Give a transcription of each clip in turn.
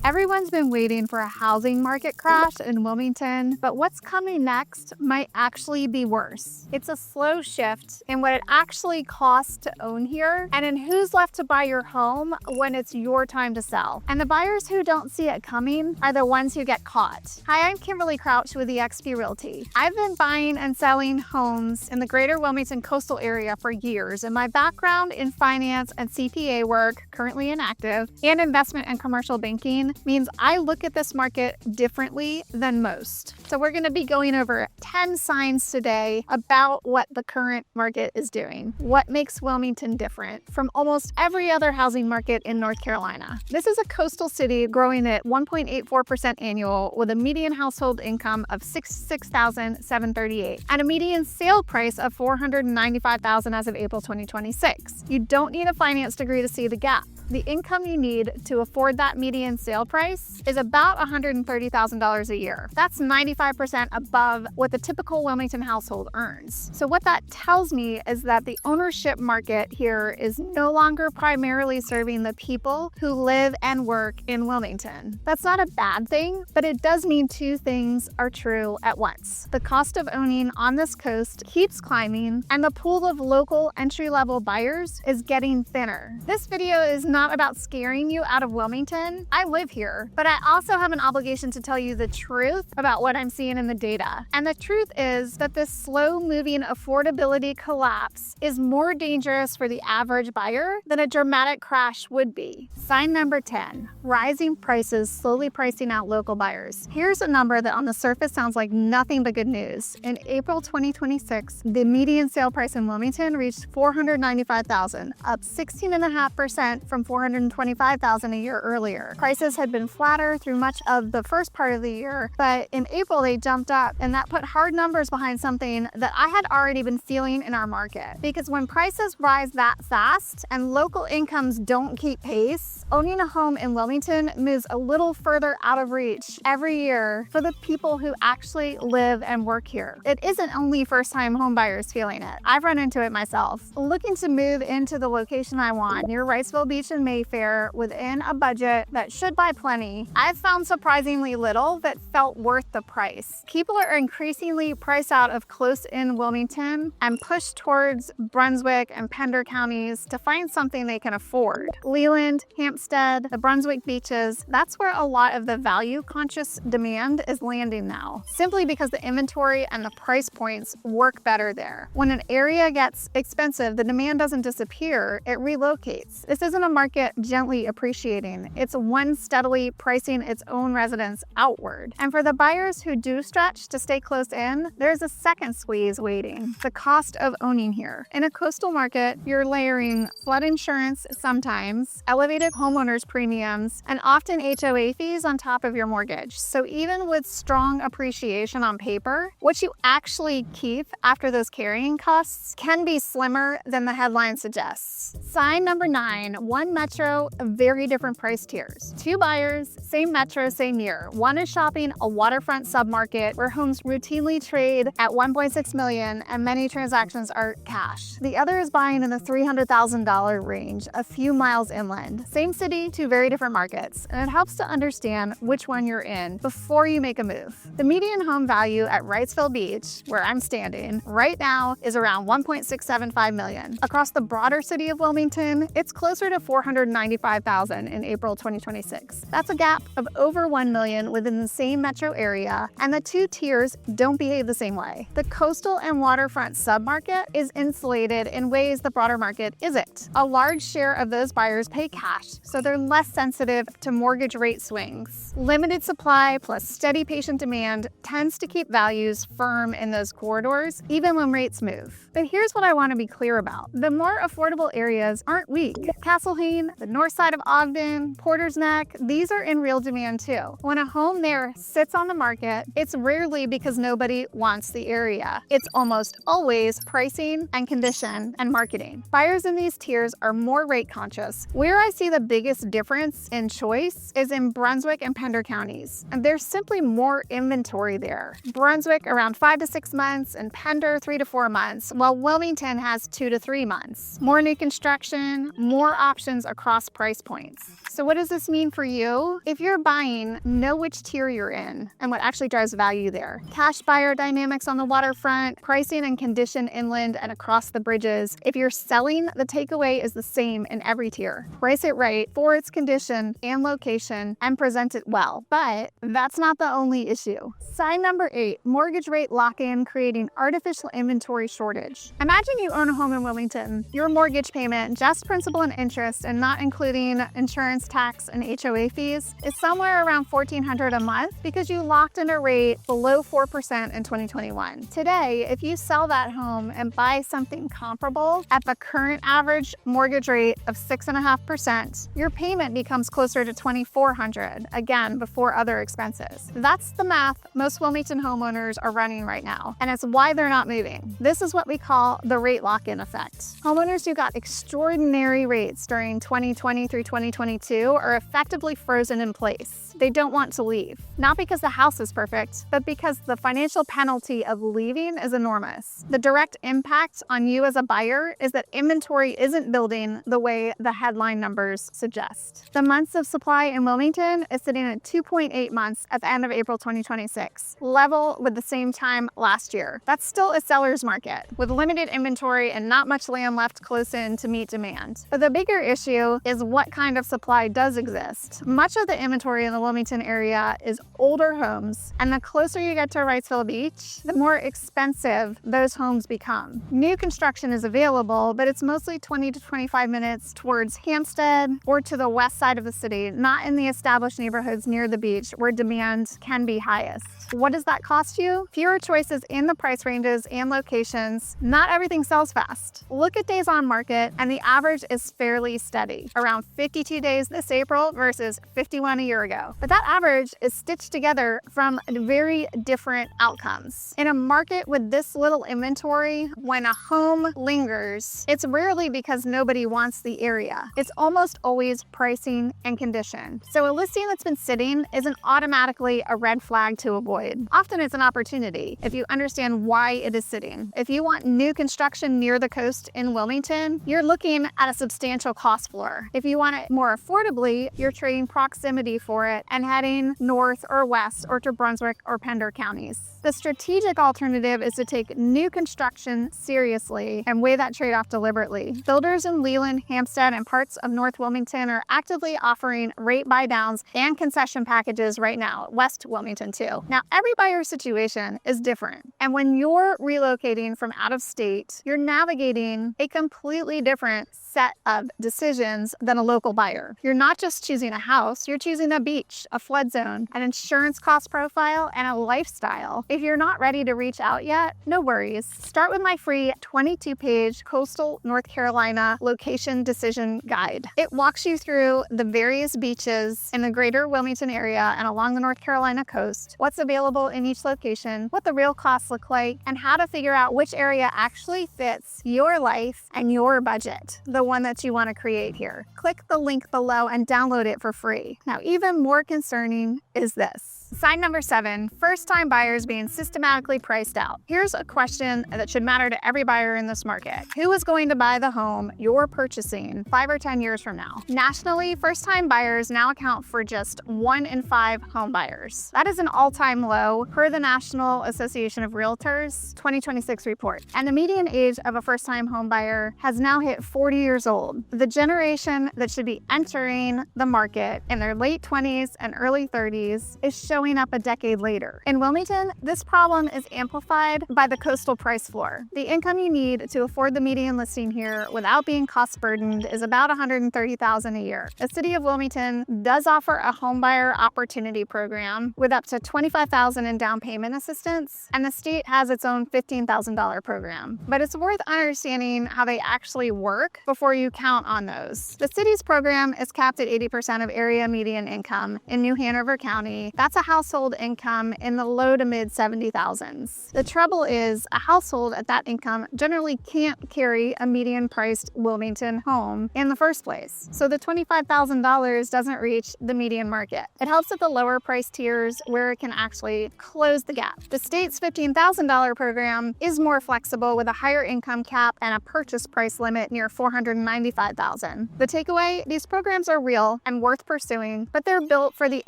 Everyone's been waiting for a housing market crash in Wilmington, but what's coming next might actually be worse. It's a slow shift in what it actually costs to own here and in who's left to buy your home when it's your time to sell. And the buyers who don't see it coming are the ones who get caught. Hi, I'm Kimberly Crouch with eXp Realty. I've been buying and selling homes in the greater Wilmington coastal area for years, and my background in finance and CPA work, currently inactive, and investment and commercial banking means I look at this market differently than most. So we're going to be going over 10 signs today about what the current market is doing. What makes Wilmington different from almost every other housing market in North Carolina? This is a coastal city growing at 1.84% annual with a median household income of $66,738 and a median sale price of $495,000 as of April 2026. You don't need a finance degree to see the gap. The income you need to afford that median sale price is about $130,000 a year. That's 95% above what the typical Wilmington household earns. So what that tells me is that the ownership market here is no longer primarily serving the people who live and work in Wilmington. That's not a bad thing, but it does mean two things are true at once. The cost of owning on this coast keeps climbing, and the pool of local entry-level buyers is getting thinner. This video is not about scaring you out of Wilmington. I live here, but I also have an obligation to tell you the truth about what I'm seeing in the data. And the truth is that this slow-moving affordability collapse is more dangerous for the average buyer than a dramatic crash would be. Sign number 10, rising prices slowly pricing out local buyers. Here's a number that on the surface sounds like nothing but good news. In April 2026, the median sale price in Wilmington reached $495,000, up 16.5% from $425,000 a year earlier. Prices had been flatter through much of the first part of the year, but in April they jumped up, and that put hard numbers behind something that I had already been feeling in our market. Because when prices rise that fast and local incomes don't keep pace, owning a home in Wilmington moves a little further out of reach every year for the people who actually live and work here. It isn't only first-time home buyers feeling it. I've run into it myself. Looking to move into the location I want, near Wrightsville Beach and Mayfair, within a budget that should buy plenty, I've found surprisingly little that felt worth the price. People are increasingly priced out of close-in Wilmington and pushed towards Brunswick and Pender counties to find something they can afford. Leland, Hampstead, the Brunswick beaches, that's where a lot of the value-conscious demand is landing now, simply because the inventory and the price points work better there. When an area gets expensive, the demand doesn't disappear, it relocates. This isn't a market gently appreciating. It's one steadily pricing its own residents outward. And for the buyers who do stretch to stay close in, there's a second squeeze waiting: the cost of owning here. In a coastal market, you're layering flood insurance sometimes, elevated homeowners premiums, and often HOA fees on top of your mortgage. So even with strong appreciation on paper, what you actually keep after those carrying costs can be slimmer than the headline suggests. Sign number 9, one metro, very different price tiers. Two buyers, same metro, same year. One is shopping a waterfront submarket where homes routinely trade at $1.6 million and many transactions are cash. The other is buying in the $300,000 range, a few miles inland. Same city, two very different markets, and it helps to understand which one you're in before you make a move. The median home value at Wrightsville Beach, where I'm standing, right now is around $1.675 million. Across the broader city of Wilmington, it's closer to $495,000 in April 2026. That's a gap of over $1 million within the same metro area, and the two tiers don't behave the same way. The coastal and waterfront submarket is insulated in ways the broader market isn't. A large share of those buyers pay cash, so they're less sensitive to mortgage rate swings. Limited supply plus steady patient demand tends to keep values firm in those corridors, even when rates move. But here's what I want to be clear about. The more affordable areas aren't weak. Castlehane, the north side of Ogden, Porter's Neck, these are in real demand too. When a home there sits on the market, it's rarely because nobody wants the area. It's almost always pricing and condition and marketing. Buyers in these tiers are more rate conscious. Where I see the biggest difference in choice is in Brunswick and Pender counties, and there's simply more inventory there. Brunswick around 5 to 6 months and Pender 3 to 4 months, while Wilmington has 2 to 3 months. More new construction, more options options across price points. So what does this mean for you? If you're buying, know which tier you're in and what actually drives value there. Cash buyer dynamics on the waterfront, pricing and condition inland and across the bridges. If you're selling, the takeaway is the same in every tier. Price it right for its condition and location and present it well. But that's not the only issue. Sign number 8, mortgage rate lock-in creating artificial inventory shortage. Imagine you own a home in Wilmington. Your mortgage payment, just principal and interest and not including insurance, tax, and HOA fees, is somewhere around $1,400 a month because you locked in a rate below 4% in 2021. Today, if you sell that home and buy something comparable at the current average mortgage rate of 6.5%, your payment becomes closer to $2,400, again, before other expenses. That's the math most Wilmington homeowners are running right now, and it's why they're not moving. This is what we call the rate lock-in effect. Homeowners who got extraordinary rates during 2020 through 2022 are effectively frozen in place. They don't want to leave, not because the house is perfect, but because the financial penalty of leaving is enormous. The direct impact on you as a buyer is that inventory isn't building the way the headline numbers suggest. The months of supply in Wilmington is sitting at 2.8 months at the end of April 2026, level with the same time last year. That's still a seller's market with limited inventory and not much land left close in to meet demand. But the bigger issue is what kind of supply does exist. Much of the inventory in the Wilmington area is older homes, and the closer you get to Wrightsville Beach, the more expensive those homes become. New construction is available, but it's mostly 20 to 25 minutes towards Hampstead or to the west side of the city, not in the established neighborhoods near the beach where demand can be highest. What does that cost you? Fewer choices in the price ranges and locations. Not everything sells fast. Look at days on market, and the average is fairly steady, around 52 days this April versus 51 a year ago. But that average is stitched together from very different outcomes. In a market with this little inventory, when a home lingers, it's rarely because nobody wants the area. It's almost always pricing and condition. So a listing that's been sitting isn't automatically a red flag to avoid. Often it's an opportunity if you understand why it is sitting. If you want new construction near the coast in Wilmington, you're looking at a substantial cost floor. If you want it more affordably, you're trading proximity for it and heading north or west or to Brunswick or Pender counties. The strategic alternative is to take new construction seriously and weigh that trade-off deliberately. Builders in Leland, Hampstead, and parts of North Wilmington are actively offering rate buy-downs and concession packages right now, West Wilmington too. Now, every buyer's situation is different. And when you're relocating from out of state, you're navigating a completely different set of decisions than a local buyer. You're not just choosing a house, you're choosing a beach, a flood zone, an insurance cost profile, and a lifestyle. If you're not ready to reach out yet, no worries. Start with my free 22-page Coastal North Carolina location decision guide. It walks you through the various beaches in the greater Wilmington area and along the North Carolina coast, what's available in each location, what the real costs look like, and how to figure out which area actually fits your life and your budget, the one that you want to create here. Click the link below and download it for free. Now, even more concerning is this. Sign number 7, first-time buyers being systematically priced out. Here's a question that should matter to every buyer in this market. Who is going to buy the home you're purchasing 5 or 10 years from now? Nationally, first-time buyers now account for just 1 in 5 home buyers. That is an all-time low per the National Association of Realtors 2026 report. And the median age of a first-time home buyer has now hit 40 years old. The generation that should be entering the market in their late 20s and early 30s is showing up a decade later. In Wilmington, this problem is amplified by the coastal price floor. The income you need to afford the median listing here without being cost burdened is about $130,000 a year. The city of Wilmington does offer a homebuyer opportunity program with up to $25,000 in down payment assistance, and the state has its own $15,000 program. But it's worth understanding how they actually work before you count on those. The city's program is capped at 80% of area median income in New Hanover County. That's a house household income in the low to mid 70,000s. The trouble is, a household at that income generally can't carry a median priced Wilmington home in the first place. So the $25,000 doesn't reach the median market. It helps at the lower price tiers where it can actually close the gap. The state's $15,000 program is more flexible with a higher income cap and a purchase price limit near $495,000. The takeaway, these programs are real and worth pursuing, but they're built for the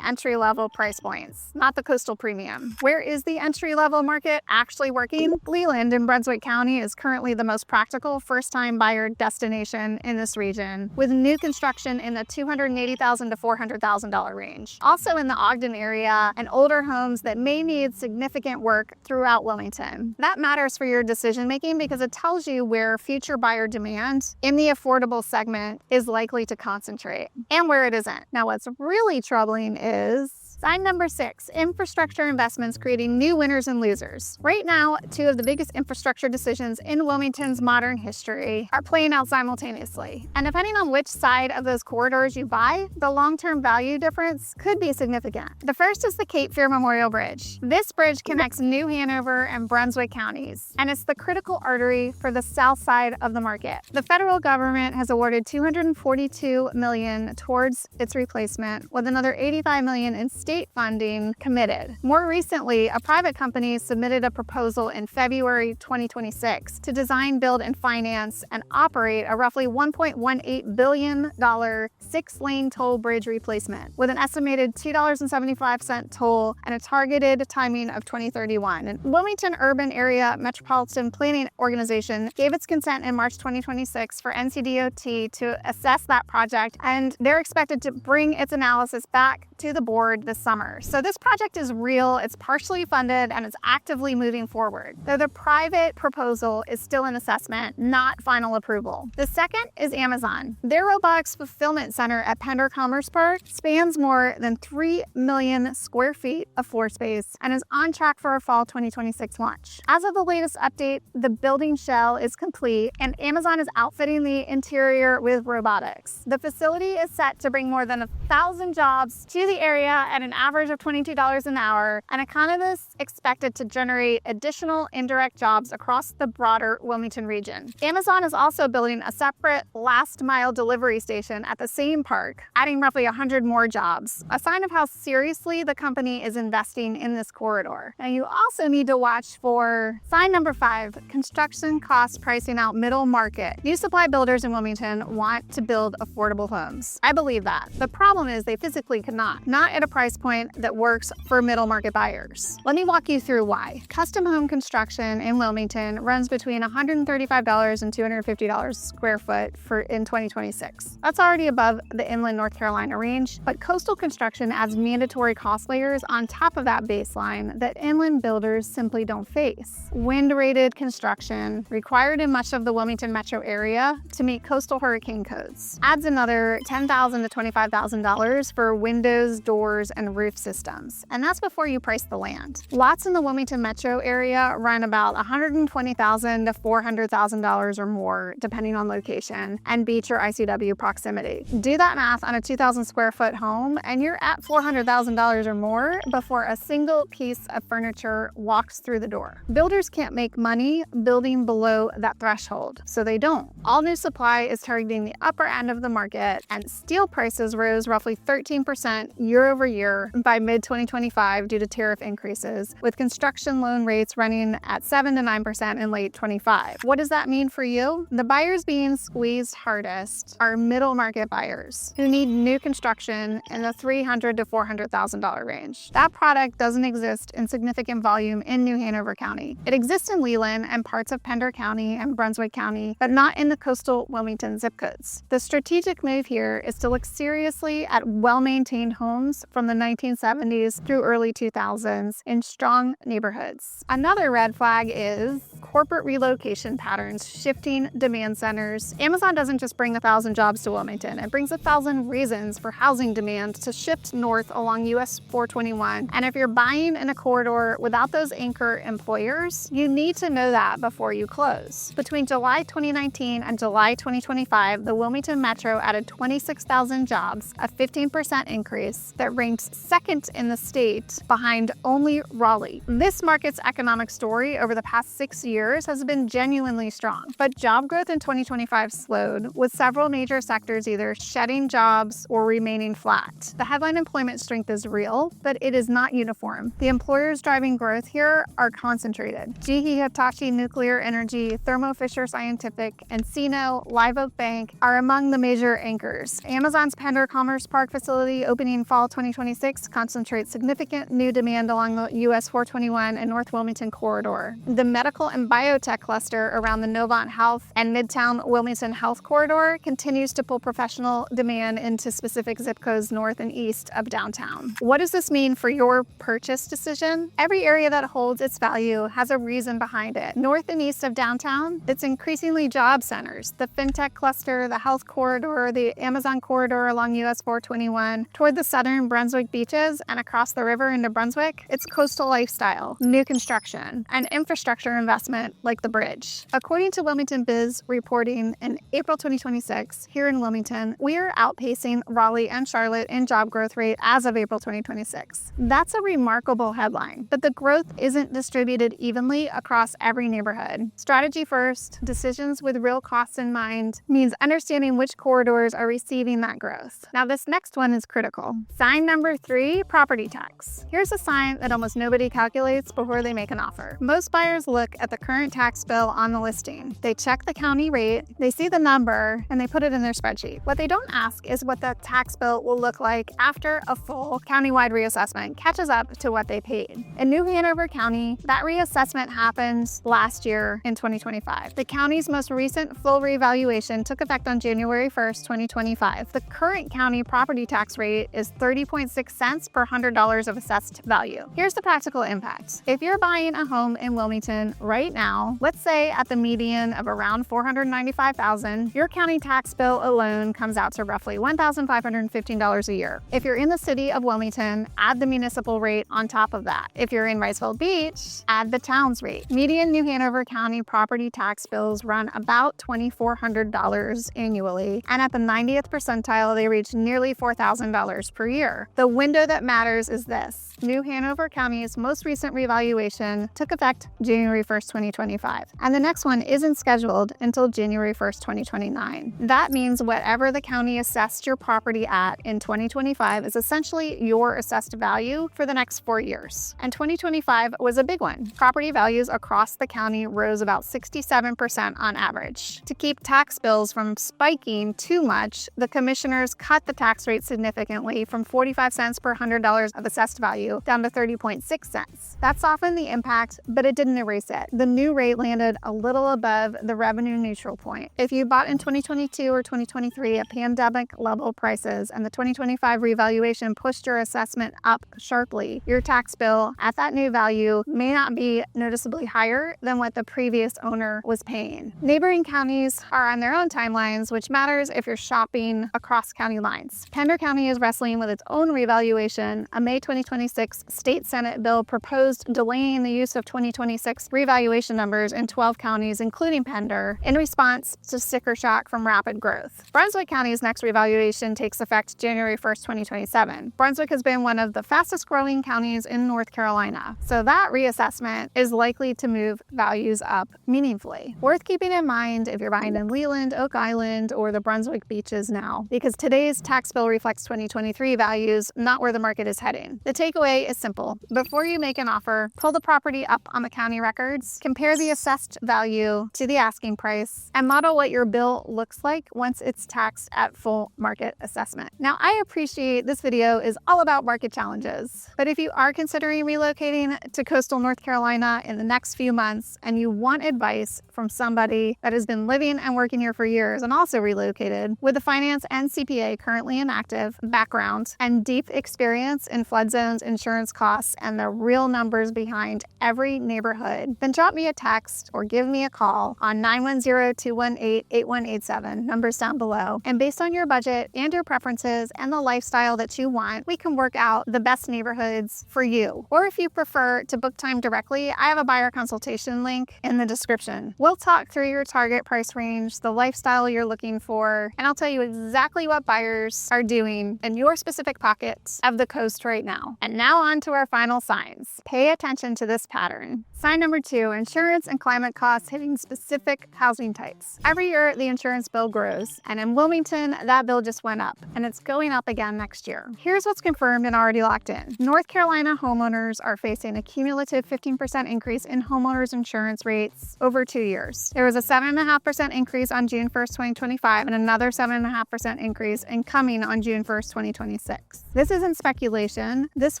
entry-level price points, not the coastal premium. Where is the entry-level market actually working? Leland in Brunswick County is currently the most practical first-time buyer destination in this region, with new construction in the $280,000 to $400,000 range. Also in the Ogden area, and older homes that may need significant work throughout Wilmington. That matters for your decision-making because it tells you where future buyer demand in the affordable segment is likely to concentrate and where it isn't. Now, what's really troubling is sign number 6, infrastructure investments creating new winners and losers. Right now, 2 of the biggest infrastructure decisions in Wilmington's modern history are playing out simultaneously. And depending on which side of those corridors you buy, the long-term value difference could be significant. The first is the Cape Fear Memorial Bridge. This bridge connects New Hanover and Brunswick counties, and it's the critical artery for the south side of the market. The federal government has awarded $242 million towards its replacement, with another $85 million in state funding committed. More recently, a private company submitted a proposal in February 2026 to design, build, and finance and operate a roughly $1.18 billion 6-lane toll bridge replacement with an estimated $2.75 toll and a targeted timing of 2031. And Wilmington Urban Area Metropolitan Planning Organization gave its consent in March 2026 for NCDOT to assess that project, and they're expected to bring its analysis back to the board this summer. So this project is real, it's partially funded, and it's actively moving forward, though the private proposal is still in assessment, not final approval. The second is Amazon. Their robotics fulfillment center at Pender Commerce Park spans more than 3 million square feet of floor space and is on track for a fall 2026 launch. As of the latest update, the building shell is complete and Amazon is outfitting the interior with robotics. The facility is set to bring more than 1,000 jobs to the area at an average of $22 an hour, and economists expected to generate additional indirect jobs across the broader Wilmington region. Amazon is also building a separate last-mile delivery station at the same park, adding roughly 100 more jobs, a sign of how seriously the company is investing in this corridor. Now, you also need to watch for sign number 5, construction cost pricing out middle market. New supply builders in Wilmington want to build affordable homes. I believe that. The problem is they physically cannot, not at a price point that works for middle market buyers. Let me walk you through why. Custom home construction in Wilmington runs between $135 and $250 square foot in 2026. That's already above the inland North Carolina range, but coastal construction adds mandatory cost layers on top of that baseline that inland builders simply don't face. Wind-rated construction, required in much of the Wilmington metro area to meet coastal hurricane codes, adds another $10,000 to $25,000 for windows, doors, and roof systems. And that's before you price the land. Lots in the Wilmington metro area run about $120,000 to $400,000 or more, depending on location and beach or ICW proximity. Do that math on a 2,000 square foot home, and you're at $400,000 or more before a single piece of furniture walks through the door. Builders can't make money building below that threshold, so they don't. All new supply is targeting the upper end of the market, and steel prices rose roughly 13% year over year by mid-2025 due to tariff increases, with construction loan rates running at 7 to 9% in late 25. What does that mean for you? The buyers being squeezed hardest are middle market buyers who need new construction in the $300,000 to $400,000 range. That product doesn't exist in significant volume in New Hanover County. It exists in Leland and parts of Pender County and Brunswick County, but not in the coastal Wilmington zip codes. The strategic move here is to look seriously at well-maintained homes from the 1970s through early 2000s in strong neighborhoods. Another red flag is corporate relocation patterns shifting demand centers, Amazon doesn't just bring 1,000 jobs to Wilmington, it brings 1,000 reasons for housing demand to shift north along US 421. And if you're buying in a corridor without those anchor employers, you need to know that before you close. Between July 2019 and July 2025, the Wilmington Metro added 26,000 jobs, a 15% increase that ranks second in the state behind only Raleigh. This market's economic story over the past 6 years has been genuinely strong, but job growth in 2025 slowed, with several major sectors either shedding jobs or remaining flat. The headline employment strength is real, but it is not uniform. The employers driving growth here are concentrated. GE Hitachi Nuclear Energy, Thermo Fisher Scientific, Encino, Live Oak Bank are among the major anchors. Amazon's Pender Commerce Park facility opening fall 2026 concentrates significant new demand along the US 421 and North Wilmington corridor. The medical and biotech cluster around the Novant Health and Midtown Wilmington Health corridor continues to pull professional demand into specific zip codes north and east of downtown. What does this mean for your purchase decision? Every area that holds its value has a reason behind it. North and east of downtown, it's increasingly job centers. The fintech cluster, the health corridor, the Amazon corridor along US 421, toward the southern Brunswick beaches and across the river into Brunswick, it's coastal lifestyle, new construction, and infrastructure investment like the bridge. According to Wilmington Biz reporting in April 2026, here in Wilmington, we are outpacing Raleigh and Charlotte in job growth rate as of April 2026. That's a remarkable headline, but the growth isn't distributed evenly across every neighborhood. Strategy first, decisions with real costs in mind, means understanding which corridors are receiving that growth. Now this next one is critical. Sign number 3, property tax. Here's a sign that almost nobody calculates before they make an offer. Most buyers look at the current tax bill on the listing. They check the county rate, they see the number, and they put it in their spreadsheet. What they don't ask is what the tax bill will look like after a full countywide reassessment catches up to what they paid. In New Hanover County, that reassessment happened last year in 2025. The county's most recent full revaluation took effect on January 1st, 2025. The current county property tax rate is 30.6 cents per $100 of assessed value. Here's the practical impact. If you're buying a home in Wilmington right now, let's say at the median of around $495,000, your county tax bill alone comes out to roughly $1,515 a year. If you're in the city of Wilmington, add the municipal rate on top of that. If you're in Wrightsville Beach, add the town's rate. Median New Hanover County property tax bills run about $2,400 annually, and at the 90th percentile, they reach nearly $4,000 per year. The window that matters is this. New Hanover County's most recent revaluation took effect January 1st, 2025, and the next one isn't scheduled until January 1st, 2029. That means whatever the county assessed your property at in 2025 is essentially your assessed value for the next 4 years. And 2025 was a big one. Property values across the county rose about 67% on average. To keep tax bills from spiking too much, the commissioners cut the tax rate significantly from 45 cents per $100 of assessed value down to 30.6 cents. That softened the impact, but it didn't erase it. The new rate landed a little above the revenue neutral point. If you bought in 2022 or 2023 at pandemic level prices and the 2025 revaluation pushed your assessment up sharply, your tax bill at that new value may not be noticeably higher than what the previous owner was paying. Neighboring counties are on their own timelines, which matters if you're shopping across county lines. Pender County is wrestling with its own revaluation. A May 2026 state Senate bill proposed delaying the use of 2026 revaluation numbers in 12 counties, including Pender, in response to sticker shock from rapid growth. Brunswick County's next revaluation takes effect January 1st, 2027. Brunswick has been one of the fastest growing counties in North Carolina, so that reassessment is likely to move values up meaningfully. Worth keeping in mind if you're buying in Leland, Oak Island, or the Brunswick beaches now, because today's tax bill reflects 2023 values, not where the market is heading. The takeaway is simple. Before you make an offer, pull the property up on the county records, compare the assessed value to the asking price, and model what your bill looks like once it's taxed at full market assessment. Now, I appreciate this video is all about market challenges, but if you are considering relocating to coastal North Carolina in the next few months and you want advice from somebody that has been living and working here for years and also relocated with a finance and CPA currently inactive background and deep experience in flood zones, insurance costs, and the real numbers behind every neighborhood, then drop me me a text or give me a call on 910-218-8187, numbers down below. And based on your budget and your preferences and the lifestyle that you want, we can work out the best neighborhoods for you. Or if you prefer to book time directly, I have a buyer consultation link in the description. We'll talk through your target price range, the lifestyle you're looking for, and I'll tell you exactly what buyers are doing in your specific pockets of the coast right now. And now on to our final signs. Pay attention to this pattern. Sign number 2, insurance and climate costs hitting specific housing types. Every year, the insurance bill grows, and in Wilmington, that bill just went up, and it's going up again next year. Here's what's confirmed and already locked in. North Carolina homeowners are facing a cumulative 15% increase in homeowners insurance rates over 2 years. There was a 7.5% increase on June 1st, 2025, and another 7.5% increase coming on June 1st, 2026. This isn't speculation. This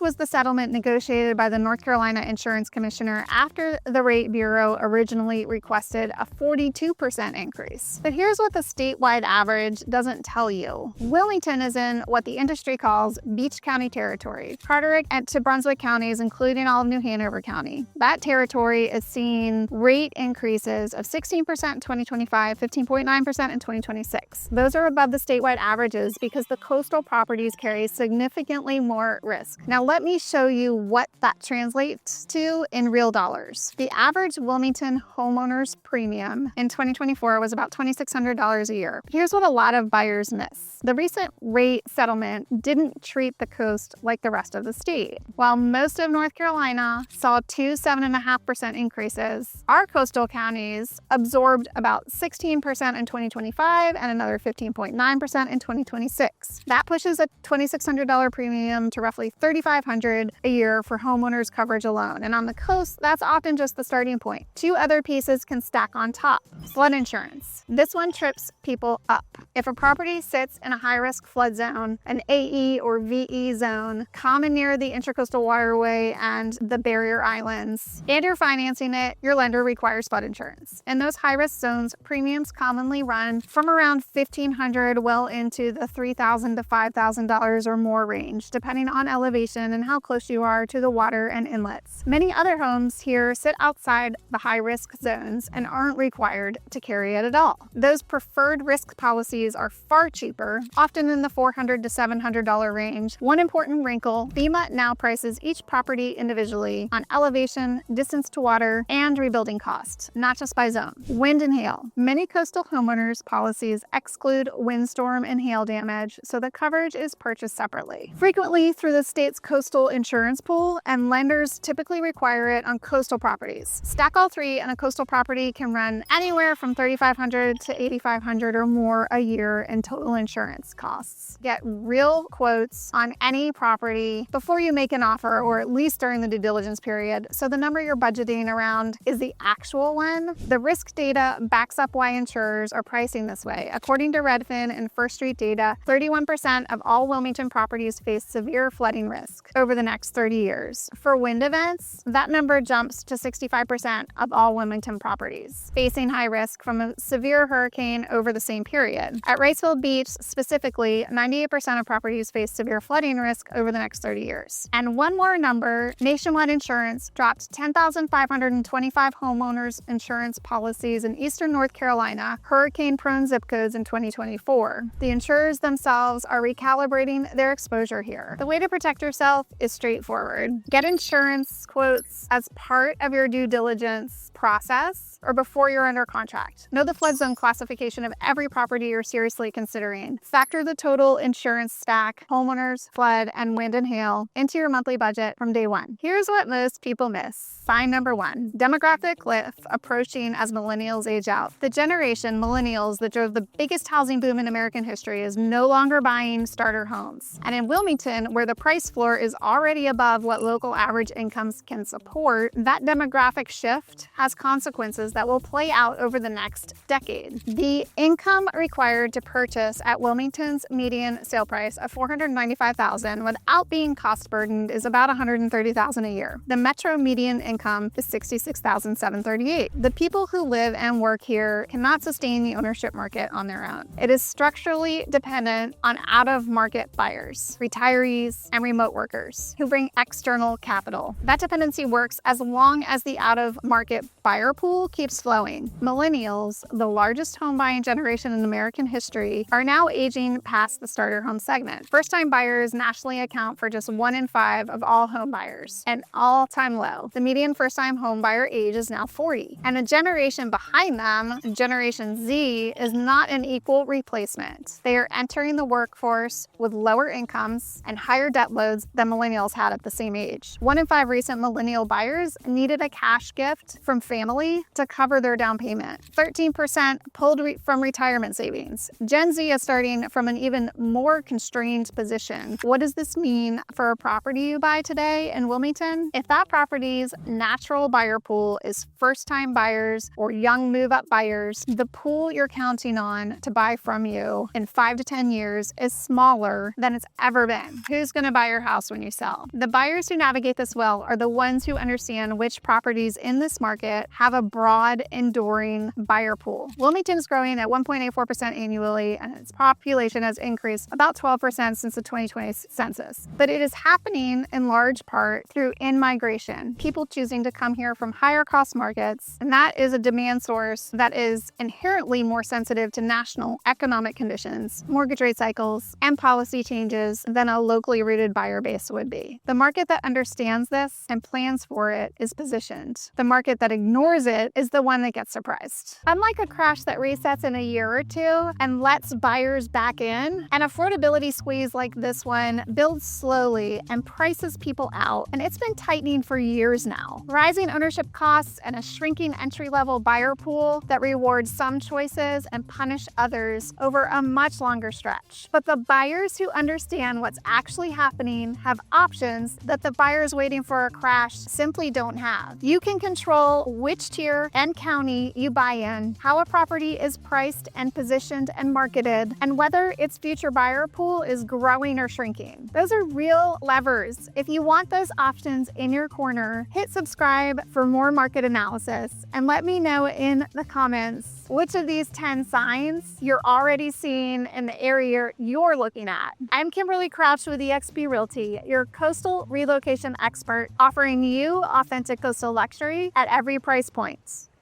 was the settlement negotiated by the North Carolina Insurance Commissioner after the Rate Bureau originally requested a 42% increase. But here's what the statewide average doesn't tell you. Wilmington is in what the industry calls Beach County territory, Carteret to Brunswick counties, including all of New Hanover County. That territory is seeing rate increases of 16% in 2025, 15.9% in 2026. Those are above the statewide averages because the coastal properties carry significantly more risk. Now let me show you what that translates to in real dollars. The average Wilmington homeowner's premium in 2024 was about $2,600 a year. Here's what a lot of buyers miss. The recent rate settlement didn't treat the coast like the rest of the state. While most of North Carolina saw 2 7.5% increases, our coastal counties absorbed about 16% in 2025 and another 15.9% in 2026. That pushes a $2,600 premium to roughly $3,500 a year for homeowners coverage alone. And on the coast, that's often just the starting point. 2 other pieces can stack on top. Flood insurance. This one trips people up. If a property sits in a high-risk flood zone, an AE or VE zone, common near the Intracoastal Waterway and the barrier islands, and you're financing it, your lender requires flood insurance. In those high-risk zones, premiums commonly run from around $1,500 well into the $3,000 to $5,000 or more range, depending on elevation and how close you are to the water and inlets. Many other homes here sit outside the high-risk zones and aren't required to carry it at all. Those preferred risk policies are far cheaper, often in the $400 to $700 range. One important wrinkle, FEMA now prices each property individually on elevation, distance to water, and rebuilding costs, not just by zone. Wind and hail. Many coastal homeowners policies exclude windstorm and hail damage, so the coverage is purchased separately. Frequently through the state's coastal insurance pool, and lenders typically require it on coastal properties. Stack all 3 and a coastal property can run anywhere from $3,500 to $8,500 or more a year in total insurance costs. Get real quotes on any property before you make an offer, or at least during the due diligence period, so the number you're budgeting around is the actual one. The risk data backs up why insurers are pricing this way. According to Redfin and First Street data, 31% of all Wilmington properties face severe flooding risk over the next 30 years. For wind events, that number jumps to 65% of all Wilmington properties facing high risk from a severe hurricane over the same period. At Wrightsville Beach specifically, 98% of properties face severe flooding risk over the next 30 years. And one more number, nationwide insurance dropped 10,525 homeowners insurance policies in eastern North Carolina, hurricane-prone zip codes in 2024. The insurers themselves are recalibrating their exposure here. The way to protect yourself is straightforward. Get insurance quotes as part of your due diligence process or before you're under contract. Know the flood zone classification of every property you're seriously considering. Factor the total insurance stack, homeowners, flood, and wind and hail into your monthly budget from day one. Here's what most people miss. Sign number 1, demographic cliff approaching as millennials age out. The generation, millennials, that drove the biggest housing boom in American history is no longer buying starter homes. And in Wilmington, where the price floor is already above what local average incomes can support, that demographic shift has consequences that will play out over the next decade. The income required to purchase at Wilmington's median sale price of $495,000 without being cost burdened is about $130,000 a year. The metro median income is $66,738. The people who live and work here cannot sustain the ownership market on their own. It is structurally dependent on out-of-market buyers, retirees, and remote workers who bring external capital. That dependency works as long as the out-of active market buyer pool keeps flowing. Millennials, the largest home buying generation in American history, are now aging past the starter home segment. First-time buyers nationally account for just 1 in 5 of all home buyers, an all-time low. The median first-time home buyer age is now 40, and a generation behind them, Generation Z, is not an equal replacement. They are entering the workforce with lower incomes and higher debt loads than millennials had at the same age. 1 in 5 recent millennial buyers needed a cash gift from family to cover their down payment. 13% pulled from retirement savings. Gen Z is starting from an even more constrained position. What does this mean for a property you buy today in Wilmington? If that property's natural buyer pool is first-time buyers or young move-up buyers, the pool you're counting on to buy from you in 5 to 10 years is smaller than it's ever been. Who's going to buy your house when you sell? The buyers who navigate this well are the ones who understand which properties in this market have a broad, enduring buyer pool. Wilmington is growing at 1.84% annually, and its population has increased about 12% since the 2020 census. But it is happening in large part through in-migration, people choosing to come here from higher cost markets, and that is a demand source that is inherently more sensitive to national economic conditions, mortgage rate cycles, and policy changes than a locally rooted buyer base would be. The market that understands this and plans for it is positioned. The market that ignores it is the one that gets surprised. Unlike a crash that resets in a year or two and lets buyers back in, an affordability squeeze like this one builds slowly and prices people out, and it's been tightening for years now. Rising ownership costs and a shrinking entry-level buyer pool that rewards some choices and punish others over a much longer stretch. But the buyers who understand what's actually happening have options that the buyers waiting for a crash simply don't have. You can control which tier and county you buy in, how a property is priced and positioned and marketed, and whether its future buyer pool is growing or shrinking. Those are real levers. If you want those options in your corner, hit subscribe for more market analysis and let me know in the comments which of these 10 signs you're already seeing in the area you're looking at. I'm Kimberly Crouch with eXp Realty, your coastal relocation expert, offering you authentic coastal luxury at every price point.